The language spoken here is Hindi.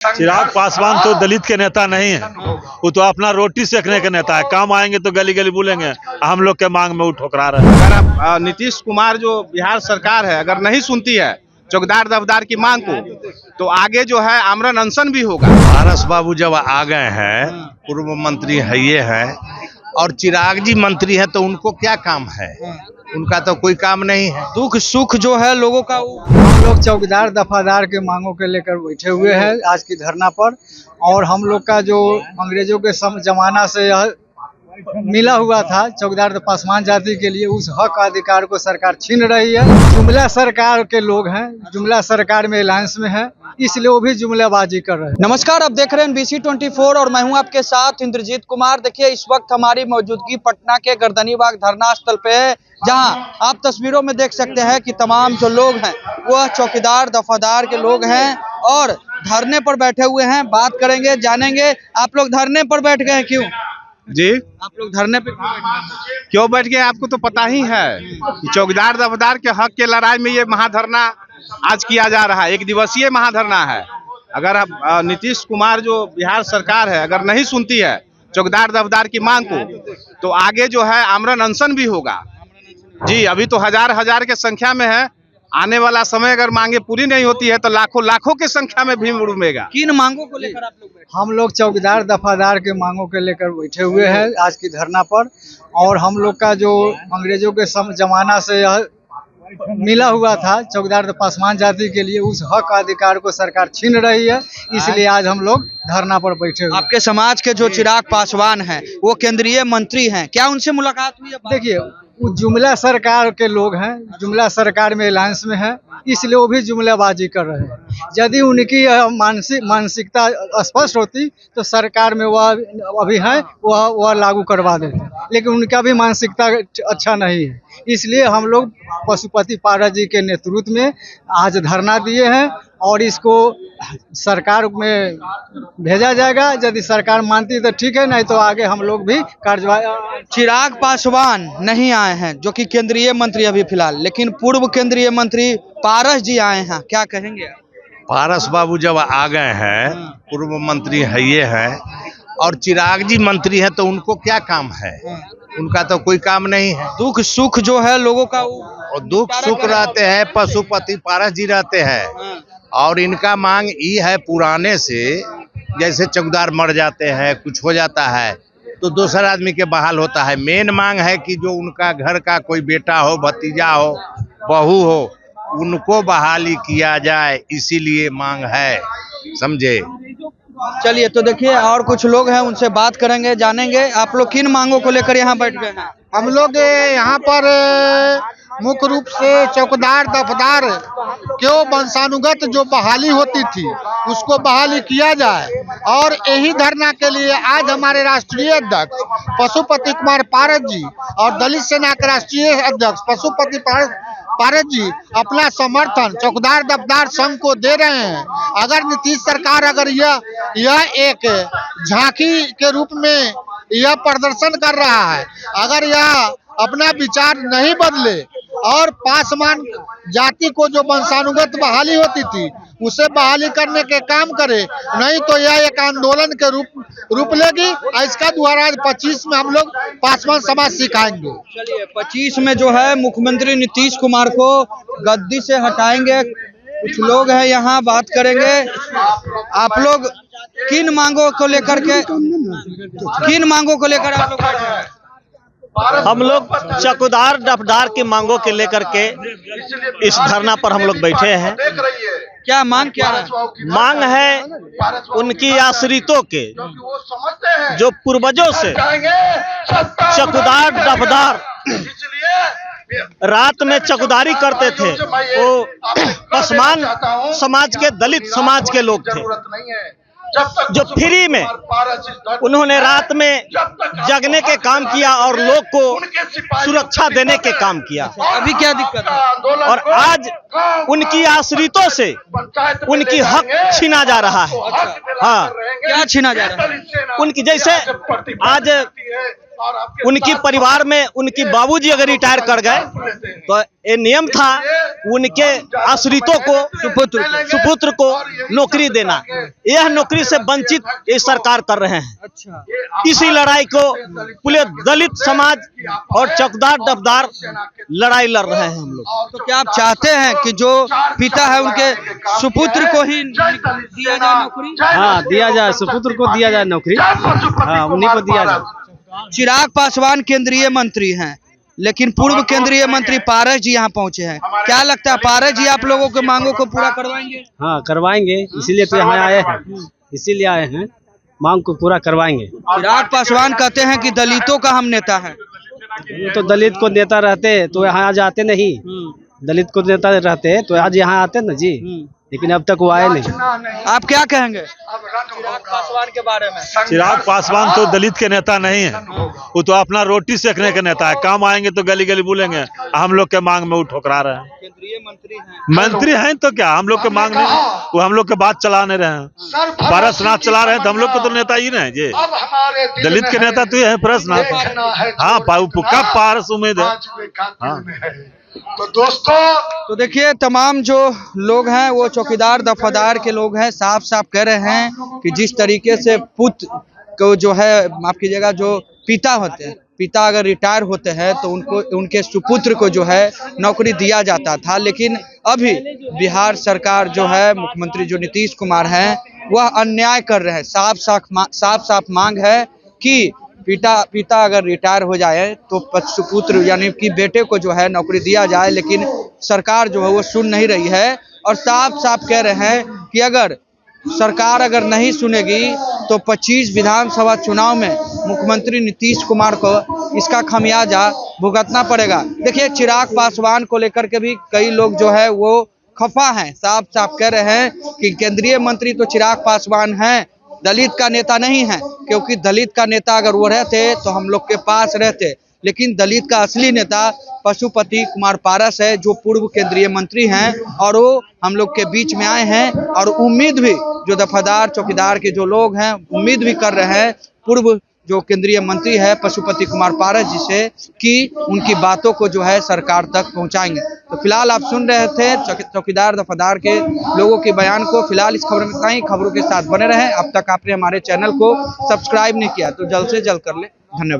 चिराग पासवान तो दलित के नेता नहीं है, वो तो अपना रोटी सेकने के नेता है। काम आएंगे तो गली गली बोलेंगे, हम लोग के मांग में वो ठुकरा रहे हैं। अगर आप नीतीश कुमार जो बिहार सरकार है अगर नहीं सुनती है चौकीदार दफदार की मांग को, तो आगे जो है आमरण अनशन भी होगा। पारस बाबू जब आ गए हैं, पूर्व मंत्री है ये है, और चिराग जी मंत्री है, तो उनको क्या काम है? उनका तो कोई काम नहीं है। दुख सुख जो है लोगों का हम लोग चौकीदार दफादार के मांगों के लेकर बैठे हुए हैं आज की धरना पर। और हम लोग का जो अंग्रेजों के जमाना से यह मिला हुआ था चौकीदार पासवान जाति के लिए, उस हक अधिकार को सरकार छीन रही है। जुमला सरकार के लोग हैं, जुमला सरकार में अलायंस में है, इसलिए वो भी जुमलाबाजी कर रहे हैं। नमस्कार, आप देख रहे हैं BC24 और मैं हूं आपके साथ इंद्रजीत कुमार। देखिए, इस वक्त हमारी मौजूदगी पटना के गर्दनीबाग धरना स्थल पे है, जहां आप तस्वीरों में देख सकते हैं कि तमाम जो लोग हैं वह चौकीदार दफादार के लोग हैं और धरने पर बैठे हुए हैं। बात करेंगे, जानेंगे। आप लोग धरने पर बैठ गए क्यों? जी, आप लोग धरने पे क्यों बैठ गए आपको तो पता ही है कि चौकीदार दफदार के हक के लड़ाई में ये महाधरना आज किया जा रहा है। एक दिवसीय महाधरना है। अगर आप नीतीश कुमार जो बिहार सरकार है अगर नहीं सुनती है चौकीदार दफदार की मांग को, तो आगे जो है आमरण अनशन भी होगा। जी, अभी तो हजार के संख्या में है। आने वाला समय अगर मांगे पूरी नहीं होती है तो लाखों लाखों की संख्या में भीड़ उमड़ेगा। किन मांगों को लेकर आप लोग बैठे? हम लोग चौकीदार दफादार के मांगों के लेकर बैठे हुए हैं आज की धरना पर। और हम लोग का जो अंग्रेजों के जमाना से यह मिला हुआ था चौकीदार पासवान जाति के लिए, उस हक अधिकार को सरकार छीन रही है, इसलिए आज हम लोग धरना पर बैठे हुए। आपके समाज के जो चिराग पासवान हैं वो केंद्रीय मंत्री हैं, क्या उनसे मुलाकात हुई है? देखिए, वो जुमला सरकार के लोग हैं, जुमला सरकार में अलायंस में है, इसलिए वो भी जुमलाबाजी कर रहे हैं। यदि उनकी मानसिकता स्पष्ट होती तो सरकार में वह अभी है वह लागू करवा देते, लेकिन उनका भी मानसिकता अच्छा नहीं है। इसलिए हम लोग पशुपति पारस जी के नेतृत्व में आज धरना दिए हैं और इसको सरकार में भेजा जाएगा। यदि सरकार मानती तो ठीक है, नहीं तो आगे हम लोग भी कार्यवाही। चिराग पासवान नहीं आए हैं जो कि केंद्रीय मंत्री अभी फिलहाल, लेकिन पूर्व केंद्रीय मंत्री पारस जी आए हैं, क्या कहेंगे? पारस बाबू जब आ गए हैं, पूर्व मंत्री है ये है, और चिराग जी मंत्री है, तो उनको क्या काम है? उनका तो कोई काम नहीं है। दुख सुख जो है लोगों का और दुख सुख रहते हैं, पशुपति पारस जी रहते हैं। और इनका मांग ये है पुराने से, जैसे चौकीदार मर जाते हैं, कुछ हो जाता है तो दूसरे आदमी के बहाल होता है। मेन मांग है कि जो उनका घर का कोई बेटा हो, भतीजा हो, बहू हो, उनको बहाली किया जाए, इसीलिए मांग है, समझे? चलिए, तो देखिए और कुछ लोग हैं, उनसे बात करेंगे, जानेंगे। आप लोग किन मांगों को लेकर यहाँ बैठ गए हैं? हम लोग यहाँ पर मुख्य रूप से चौकीदार दफदार क्यों वंशानुगत जो बहाली होती थी उसको बहाली किया जाए। और यही धरना के लिए आज हमारे राष्ट्रीय अध्यक्ष पशुपति कुमार पारस जी और दलित सेना के राष्ट्रीय अध्यक्ष पशुपति पारस जी अपना समर्थन चौकीदार दफदार संघ को दे रहे हैं। अगर नीतीश सरकार अगर यह एक झांकी के रूप में यह प्रदर्शन कर रहा है, अगर यह अपना विचार नहीं बदले और पासवान जाति को जो वंशानुगत बहाली होती थी उसे बहाली करने के काम करे, नहीं तो यह एक आंदोलन के रूप लेगी। इसका 2025 में हम लोग पासवान समाज सिखाएंगे। चलिए, 25 में जो है मुख्यमंत्री नीतीश कुमार को गद्दी से हटाएंगे। कुछ लोग हैं यहाँ, बात करेंगे। आप लोग किन मांगों को लेकर आप लोग बैठे हैं? हम लोग चौकीदार दफदार की मांगों के लेकर के इस धरना पर हम लोग बैठे हैं। क्या मांग क्या है? मांग है उनकी आश्रितों के, जो पूर्वजों से चौकीदार दफदार रात में चौकीदारी करते थे, वो पासवान समाज के, दलित समाज के लोग थे, जो फ्री में उन्होंने रात में जगने के काम किया और लोग को सुरक्षा देने के काम किया। अभी क्या दिक्कत है? और आज उनकी आश्रितों से उनकी हक छीना जा रहा है। हाँ, क्या छीना जा रहा है? उनकी, जैसे आज उनकी परिवार में उनकी बाबूजी अगर रिटायर कर गए तो ये नियम था उनके आश्रितों को सुपुत्र को नौकरी देना। यह नौकरी से वंचित ये सरकार कर रहे हैं। अच्छा, इसी लड़ाई को पूरे दलित समाज और चौकीदार दफदार लड़ाई लड़ रहे हैं हम लोग। तो क्या आप चाहते हैं कि जो पिता है उनके सुपुत्र को ही दिया जाए नौकरी? हाँ, दिया जाए, सुपुत्र को दिया जाए नौकरी। हाँ, उन्हीं को दिया जाए। चिराग पासवान केंद्रीय मंत्री हैं, लेकिन पूर्व केंद्रीय मंत्री पारस जी यहाँ पहुंचे हैं। क्या लगता है पारस जी आप लोगों के मांगों को पूरा करवाएंगे? हाँ, करवाएंगे, इसीलिए तो यहाँ आए हैं, इसीलिए आए हैं, मांग को पूरा करवाएंगे। चिराग पासवान कहते हैं कि दलितों का हम नेता है। वो तो दलित को नेता रहते तो यहाँ आज आते नहीं, दलित को नेता रहते तो आज यहाँ आते ना जी, लेकिन अब तक वो आए नहीं। आप क्या कहेंगे चिराग पासवान के बारे में? चिराग पासवान तो दलित के नेता नहीं है, वो तो अपना रोटी सेकने के नेता है। काम आएंगे तो गली गली बोलेंगे, हम लोग के मांग में वो ठुकरा रहे हैं। केंद्रीय मंत्री हैं। मंत्री हैं तो क्या, हम लोग के मांग नहीं, वो हम लोग के बात चला नहीं रहे हैं। पारसनाथ चला रहे हैं तो हम लोग को तो नेता ही नहीं जी, दलित के नेता तो ये है पारसनाथ। हाँ, कब पारस उम्मीद है। हाँ, तो दोस्तों, तो देखिए तमाम जो लोग हैं वो चौकीदार दफादार के लोग हैं, साफ साफ कह रहे हैं कि जिस तरीके से पुत्र को जो है, माफ कीजिएगा, जो पिता होते हैं, पिता अगर रिटायर होते हैं तो उनको उनके सुपुत्र को जो है नौकरी दिया जाता था। लेकिन अभी बिहार सरकार जो है, मुख्यमंत्री जो नीतीश कुमार हैं, वह अन्याय कर रहे हैं। साफ साफ मांग है कि पिता अगर रिटायर हो जाए तो सुपुत्र यानी कि बेटे को जो है नौकरी दिया जाए, लेकिन सरकार जो है वो सुन नहीं रही है। और साफ साफ कह रहे हैं कि अगर सरकार नहीं सुनेगी तो 25 विधानसभा चुनाव में मुख्यमंत्री नीतीश कुमार को इसका खमियाजा भुगतना पड़ेगा। देखिए चिराग पासवान को लेकर के भी कई लोग जो है वो खफा हैं, साफ साफ कह रहे हैं कि केंद्रीय मंत्री तो चिराग पासवान हैं, दलित का नेता नहीं है, क्योंकि दलित का नेता अगर वो रहते तो हम लोग के पास रहते। लेकिन दलित का असली नेता पशुपति कुमार पारस है, जो पूर्व केंद्रीय मंत्री हैं, और वो हम लोग के बीच में आए हैं। और उम्मीद भी जो दफादार चौकीदार के जो लोग हैं उम्मीद भी कर रहे हैं पूर्व जो केंद्रीय मंत्री है पशुपति कुमार पारस जी से कि उनकी बातों को जो है सरकार तक पहुंचाएंगे। तो फिलहाल आप सुन रहे थे चौकीदार दफादार के लोगों के बयान को। फिलहाल इस खबर में इतना ही, खबरों के साथ बने रहें। अब तक आपने हमारे चैनल को सब्सक्राइब नहीं किया तो जल्द से जल्द कर ले। धन्यवाद।